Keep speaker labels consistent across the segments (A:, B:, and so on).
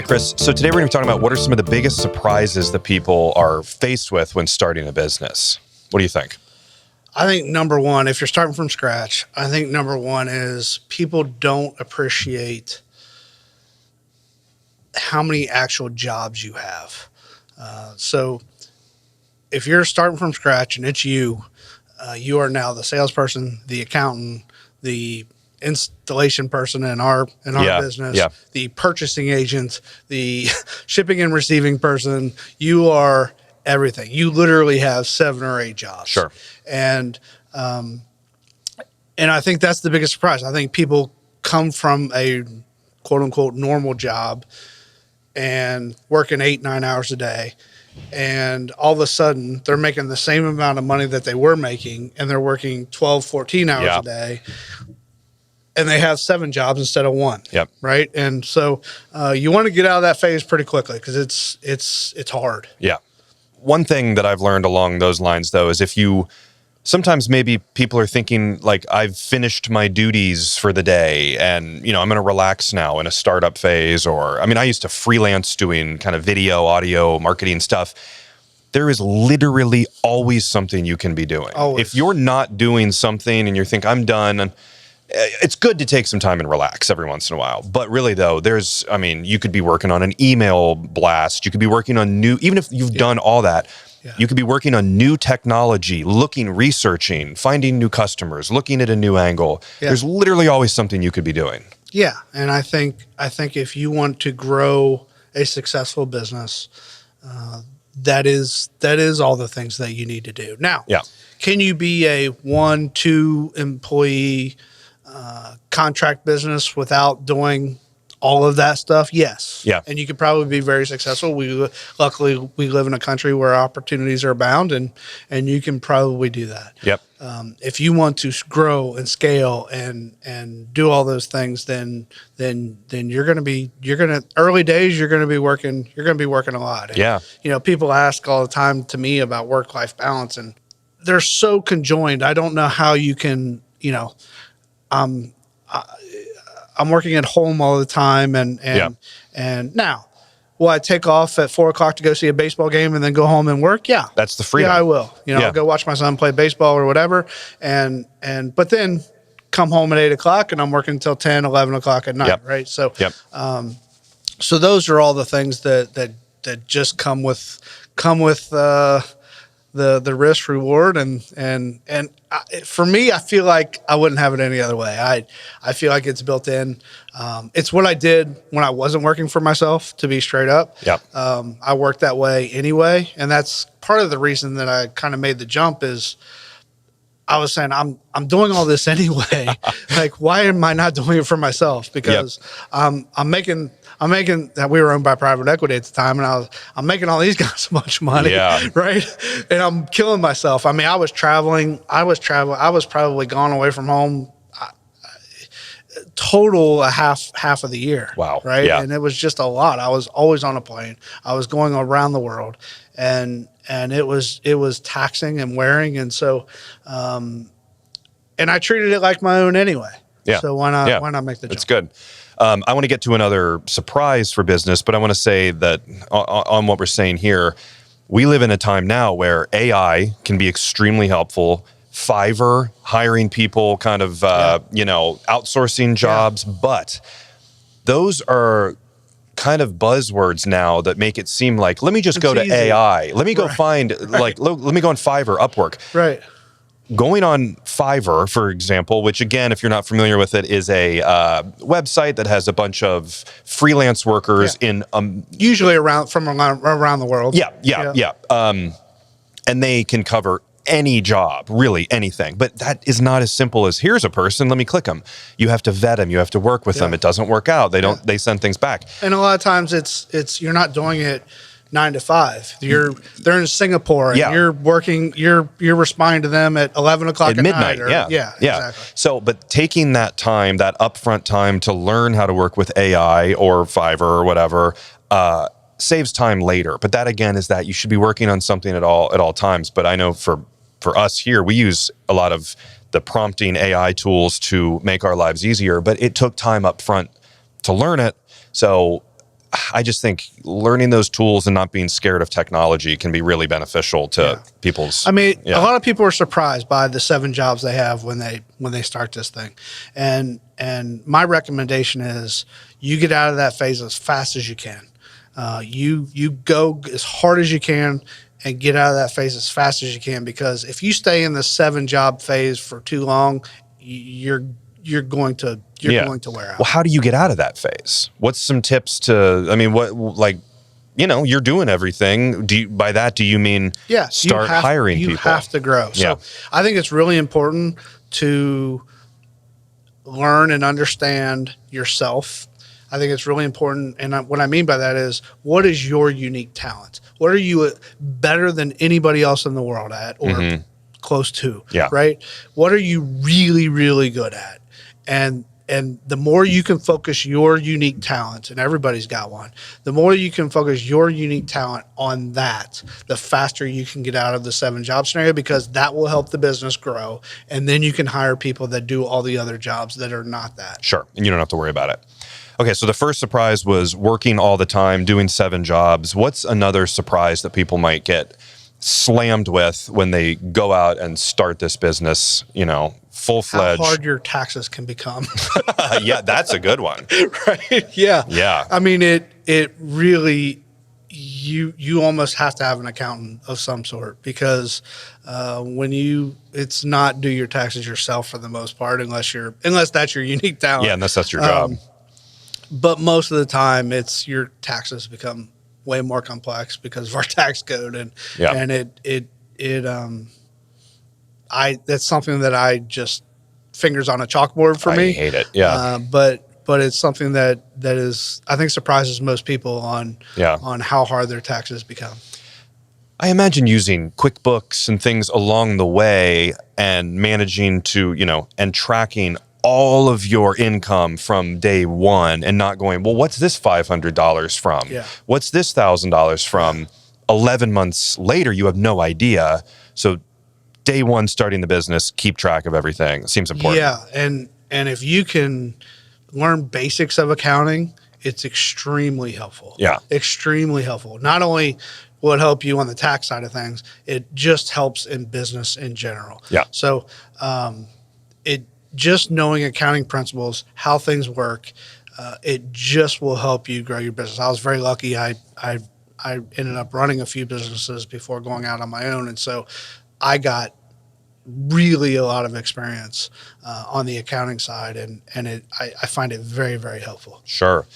A: right, Chris. So today we're going to be talking about what are some of the biggest surprises that people are faced with when starting a business. What do you think?
B: I think number one, if you're starting from scratch, I think number one is people don't appreciate how many actual jobs you have. So if you're starting from scratch and it's you, you are now the salesperson, the accountant, the installation person in our business, the purchasing agent, the shipping and receiving person. You are everything. You literally have 7 or 8 jobs.
A: Sure.
B: And I think that's the biggest surprise. I think people come from a quote unquote normal job and working 8-9 hours a day. And all of a sudden they're making the same amount of money that they were making, and they're working 12-14 hours a day, and they have 7 jobs instead of 1.
A: Yep.
B: Right. And so you want to get out of that phase pretty quickly, because it's hard.
A: Yeah. One thing that I've learned along those lines, though, is sometimes maybe people are thinking like, I've finished my duties for the day and, I'm going to relax now in a startup phase. I used to freelance doing kind of video, audio, marketing stuff. There is literally always something you can be doing.
B: Always.
A: If you're not doing something and you think I'm done, it's good to take some time and relax every once in a while. But really, though, you could be working on an email blast. You could be working on even if you've done all that, you could be working on new technology, researching, finding new customers, looking at a new angle. Yeah. There's literally always something you could be doing.
B: Yeah. And I think if you want to grow a successful business, that is all the things that you need to do. Now, can you be a 1-2 employee contract business without doing all of that stuff? Yes.
A: Yeah.
B: And you could probably be very successful. Luckily we live in a country where opportunities are abound, and you can probably do that.
A: Yep.
B: If you want to grow and scale and do all those things, then you're going to early days, you're going to be working a lot. And, people ask all the time to me about work-life balance, and they're so conjoined. I don't know how you can, I'm working at home all the time, and now, will I take off at 4:00 to go see a baseball game and then go home and work? Yeah,
A: that's the freedom.
B: Yeah, I will. I'll go watch my son play baseball or whatever, but then come home at 8:00 and I'm working until 10, 11 o'clock at night. Right. So, so those are all the things that just come with the risk reward, and for me, I feel like I wouldn't have it any other way. I feel like it's built in. It's what I did when I wasn't working for myself, to be straight up. I worked that way anyway, and that's part of the reason that I kind of made the jump. Is I was saying I'm doing all this anyway. Like, why am I not doing it for myself? Because I'm making that. We were owned by private equity at the time, and I'm making all these guys so much money, right? And I'm killing myself. I was traveling. I was probably gone away from home total half of the year.
A: Wow.
B: Right.
A: Yeah.
B: And it was just a lot. I was always on a plane. I was going around the world, and it was taxing and wearing. And so, and I treated it like my own anyway.
A: Yeah.
B: So why not make the jump?
A: That's good. I want to get to another surprise for business, but I want to say that on what we're saying here, we live in a time now where AI can be extremely helpful. Fiverr, hiring people, kind of, outsourcing jobs, but those are kind of buzzwords now that make it seem like, let me just go to
B: easy.
A: AI. Let me go find, let me go on Fiverr, Upwork.
B: Right.
A: Going on Fiverr, for example, which again, if you're not familiar with it, is a website that has a bunch of freelance workers in
B: usually around the world.
A: Yeah. And they can cover any job, really anything. But that is not as simple as, here's a person, let me click them. You have to vet them. You have to work with them. It doesn't work out. They send things back.
B: And a lot of times it's you're not doing it 9 to 5. They're in Singapore, and you're working. You're responding to them at 11 o'clock at
A: midnight.
B: Night. Exactly.
A: So, but taking that time, that upfront time to learn how to work with AI or Fiverr or whatever, saves time later. But that again is that you should be working on something at all times. But I know for us here, we use a lot of the prompting AI tools to make our lives easier. But it took time up front to learn it. So I just think learning those tools and not being scared of technology can be really beneficial to people's.
B: I mean,
A: yeah.
B: a lot of people are surprised by the 7 jobs they have when they start this thing, and my recommendation is you get out of that phase as fast as you can. You go as hard as you can and get out of that phase as fast as you can, because if you stay in the 7 job phase for too long, you're going to wear out.
A: Well, how do you get out of that phase? What's some tips to? I mean, what like, you're doing everything. By that do you mean start hiring people?
B: You have to grow. So I think it's really important to learn and understand yourself. I think it's really important. And what I mean by that is, what is your unique talent? What are you better than anybody else in the world at, or close to?
A: Yeah.
B: Right? What are you really, really good at? And the more you can focus your unique talent, and everybody's got one, the more you can focus your unique talent on that, the faster you can get out of the 7 job scenario, because that will help the business grow. And then you can hire people that do all the other jobs that are not that.
A: Sure. And you don't have to worry about it. Okay, so the first surprise was working all the time, doing 7 jobs. What's another surprise that people might get slammed with when they go out and start this business, full-fledged?
B: How hard your taxes can become.
A: Yeah, that's a good one.
B: Right? Yeah.
A: Yeah.
B: I mean, it really, you almost have to have an accountant of some sort, because it's not do your taxes yourself for the most part, unless that's your unique talent.
A: Yeah, unless that's your job.
B: But most of the time, it's your taxes become way more complex because of our tax code, and that's something that I just fingers on a chalkboard for me.
A: I hate it. Yeah.
B: But it's something that is, I think, surprises most people on how hard their taxes become.
A: I imagine using QuickBooks and things along the way and managing to, and tracking all of your income from day one, and not going, well, what's this $500 from?
B: Yeah.
A: What's this $1,000 from? 11 months later, you have no idea. So day one, starting the business, keep track of everything. It seems important.
B: Yeah. And if you can learn basics of accounting, it's extremely helpful.
A: Yeah.
B: Extremely helpful. Not only will it help you on the tax side of things, it just helps in business in general.
A: Yeah.
B: So just knowing accounting principles, how things work, it just will help you grow your business. I was very lucky. I ended up running a few businesses before going out on my own, and so I got really a lot of experience on the accounting side, and I find it very, very helpful.
A: Sure.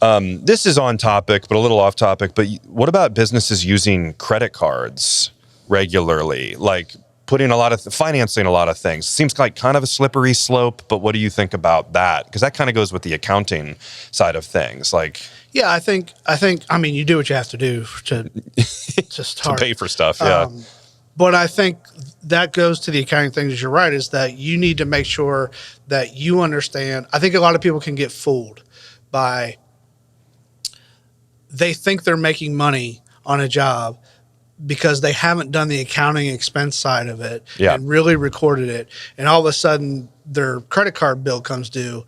A: This is on topic, but a little off topic. But what about businesses using credit cards regularly, like financing a lot of things? Seems like kind of a slippery slope, but what do you think about that? Because that kind of goes with the accounting side of things.
B: Yeah, I think, you do what you have to do to start.
A: To pay for stuff, yeah.
B: But I think that goes to the accounting things. You're right, is that you need to make sure that you understand. I think a lot of people can get fooled by, they think they're making money on a job because they haven't done the accounting expense side of it and really recorded it. And all of a sudden their credit card bill comes due,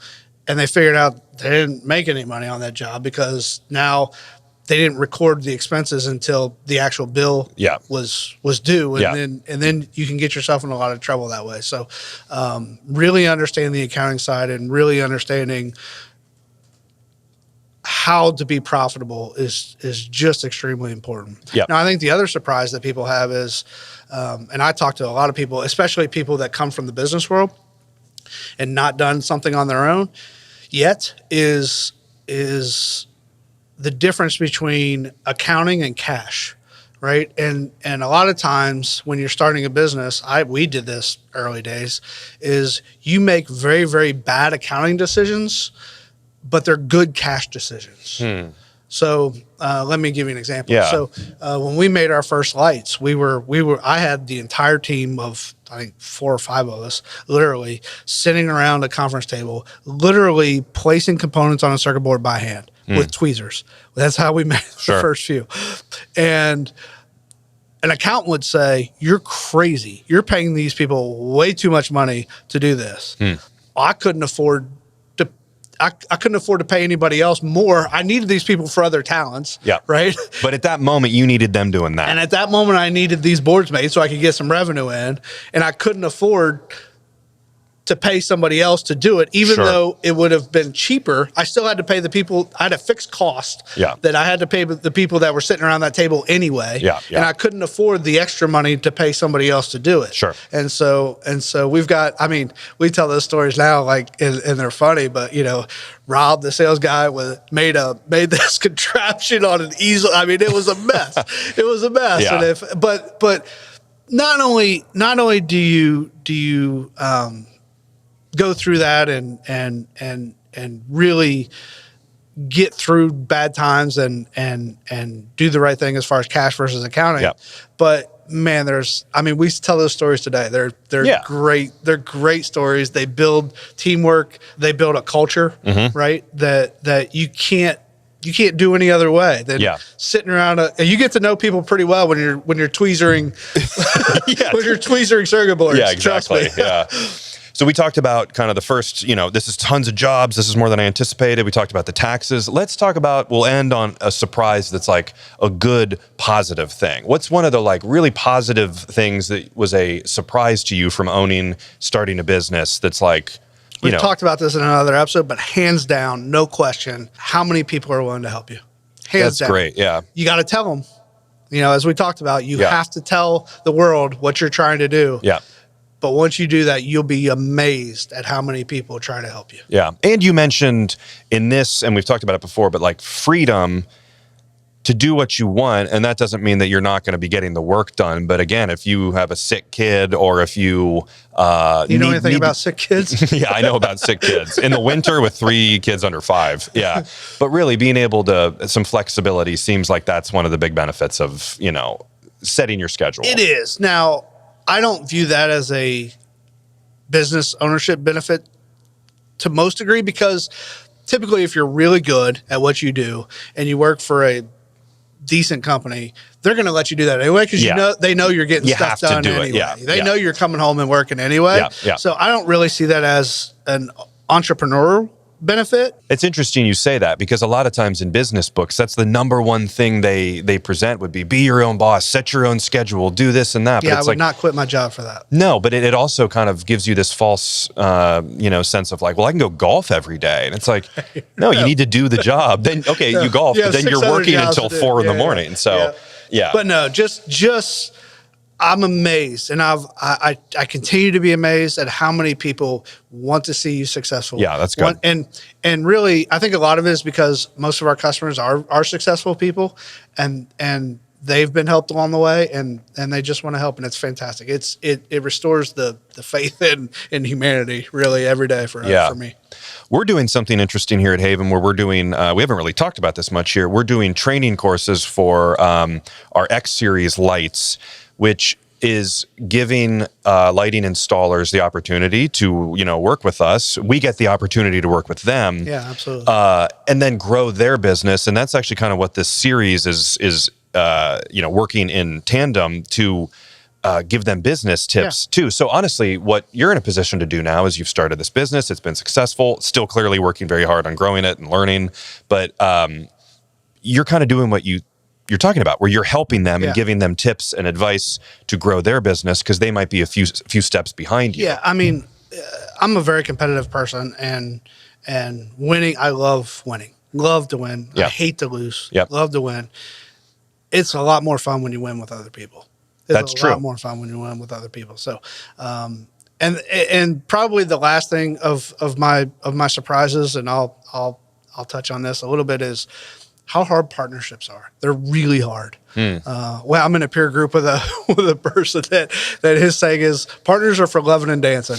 B: and they figured out they didn't make any money on that job because now they didn't record the expenses until the actual bill was due. And then you can get yourself in a lot of trouble that way. So really understanding the accounting side and really understanding how to be profitable is just extremely important.
A: Yep.
B: Now, I think the other surprise that people have is, and I talk to a lot of people, especially people that come from the business world and not done something on their own yet, is the difference between accounting and cash, right? And a lot of times when you're starting a business, we did this early days, is you make very, very bad accounting decisions, but they're good cash decisions. So let me give you an example.
A: Yeah.
B: So when we made our first lights, I had the entire team of, I think, 4 or 5 of us, literally sitting around a conference table, literally placing components on a circuit board by hand with tweezers. That's how we made the first few. And an accountant would say, "You're crazy. You're paying these people way too much money to do this." I couldn't afford I couldn't afford to pay anybody else more. I needed these people for other talents.
A: Yeah.
B: Right.
A: But at that moment, you needed them doing that.
B: And at that moment, I needed these boards made so I could get some revenue in, and I couldn't afford to pay somebody else to do it, even
A: Sure.
B: though it would have been cheaper. I still had to pay the people. I had a fixed cost
A: Yeah.
B: that I had to pay the people that were sitting around that table anyway.
A: Yeah, yeah.
B: And I couldn't afford the extra money to pay somebody else to do it.
A: Sure.
B: And so we've got, I mean, we tell those stories now, like, and they're funny, but Rob, the sales guy, made this contraption on an easel. I mean, it was a mess. It was a mess.
A: Yeah.
B: And but not only do you go through that and really get through bad times and do the right thing as far as cash versus accounting.
A: Yeah.
B: But man, we tell those stories today. They're
A: Yeah.
B: great. They're great stories. They build teamwork. They build a culture, right? That you can't do any other way than
A: Yeah.
B: sitting around. And you get to know people pretty well when you're tweezering,
A: Yeah.
B: when you're tweezering circuit boards.
A: Yeah,
B: Trust me.
A: exactly. Yeah. So we talked about kind of the first, this is tons of jobs. This is more than I anticipated. We talked about the taxes. Let's talk about, we'll end on a surprise that's like a good, positive thing. What's one of the like really positive things that was a surprise to you from starting a business that's like,
B: We've talked about this in another episode, but hands down, no question, how many people are willing to help you? Hands
A: that's
B: down.
A: great. Yeah.
B: You got to tell them, as we talked about, you
A: Yeah.
B: have to tell the world what you're trying to do.
A: Yeah.
B: But once you do that, you'll be amazed at how many people try to help you.
A: Yeah. And you mentioned in this, and we've talked about it before, but like freedom to do what you want. And that doesn't mean that you're not going to be getting the work done. But again, if you have a sick kid or if you,
B: You know anything about sick kids?
A: Yeah, I know about sick kids in the winter with 3 kids under 5. Yeah. But really being able to, some flexibility seems like that's one of the big benefits of, setting your schedule.
B: It is. Now, I don't view that as a business ownership benefit to most degree, because typically if you're really good at what you do and you work for a decent company, they're going to let you do that anyway, because
A: Yeah.
B: they know you're getting
A: You
B: stuff
A: have to
B: done
A: do it.
B: anyway.
A: Yeah.
B: They
A: Yeah.
B: know you're coming home and working anyway.
A: Yeah. Yeah.
B: So I don't really see that as an entrepreneurial benefit.
A: It's interesting you say that, because a lot of times in business books, that's the number one thing they present would be your own boss, set your own schedule, do this and that. But
B: Yeah, I
A: it's
B: would
A: like,
B: not quit my job for that.
A: no, but it also kind of gives you this false, sense of like, well, I can go golf every day. And it's like, no, you need to do the job. Then, okay, you golf,
B: Yeah,
A: but then you're
B: 600
A: working
B: jobs
A: until
B: to do.
A: 4 in the
B: Yeah,
A: morning. So, yeah.
B: But no, just I'm amazed, and I continue to be amazed at how many people want to see you successful.
A: Yeah, that's good.
B: And really, I think a lot of it is because most of our customers are successful people, and they've been helped along the way, and they just want to help, and it's fantastic. It restores the faith in humanity really every day for me.
A: We're doing something interesting here at Haven where we're doing, we haven't really talked about this much here. We're doing training courses for our X Series lights, which is giving lighting installers the opportunity to, work with us. We get the opportunity to work with them.
B: Yeah, absolutely.
A: And then grow their business. And that's actually kind of what this series is working in tandem to give them business tips too. So honestly, what you're in a position to do now is you've started this business. It's been successful, still clearly working very hard on growing it and learning, but you're kind of doing what you're talking about, where you're helping them and giving them tips and advice to grow their business, because they might be a few steps behind you.
B: Yeah, I mean, I'm a very competitive person, and winning, I love winning. Love to win.
A: Yeah.
B: I hate to lose.
A: Yep.
B: Love to win. It's a lot more fun when you win with other people.
A: That's
B: It's
A: true.
B: a lot more fun when you win with other people. So, and probably the last thing of my surprises, and I'll touch on this a little bit, is how hard partnerships are. They're really hard. Well, I'm in a peer group with a person that his saying is, partners are for loving and dancing,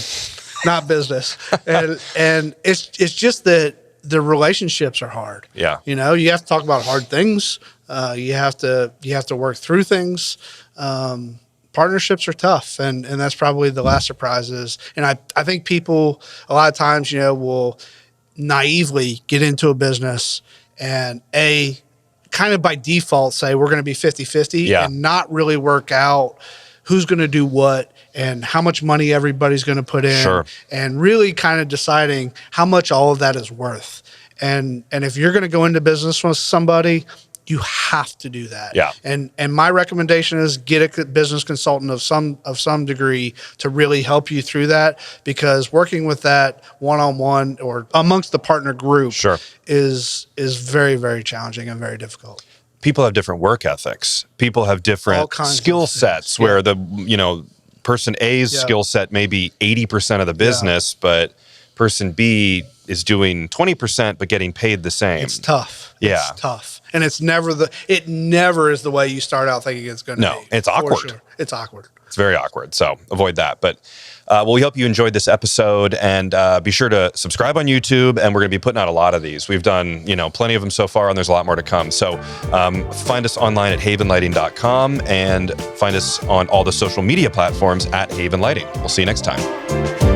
B: not business. And it's just that the relationships are hard.
A: Yeah.
B: You have to talk about hard things. You have to work through things. Partnerships are tough, and that's probably the last surprise is. And I think people a lot of times, will naively get into a business and kind of by default say we're going to be 50-50
A: Yeah.
B: and not really work out who's going to do what and how much money everybody's going to put in,
A: Sure.
B: and really kind of deciding how much all of that is worth. And if you're going to go into business with somebody, you have to do that.
A: Yeah.
B: And my recommendation is get a business consultant of some degree to really help you through that, because working with that one-on-one or amongst the partner group
A: Sure.
B: is very, very challenging and very difficult.
A: People have different work ethics. People have
B: All
A: different
B: kinds of
A: skill
B: things.
A: sets where person A's
B: Yeah.
A: skill set may be 80% of the business, but person B is doing 20% but getting paid the same.
B: It's tough.
A: Yeah.
B: It's tough. And it never is the way you start out thinking it's going to
A: No,
B: be.
A: it's
B: For
A: awkward.
B: sure. It's awkward.
A: It's very awkward. So avoid that. But we hope you enjoyed this episode, and be sure to subscribe on YouTube. And we're going to be putting out a lot of these. We've done, plenty of them so far, and there's a lot more to come. So find us online at havenlighting.com and find us on all the social media platforms at Haven Lighting. We'll see you next time.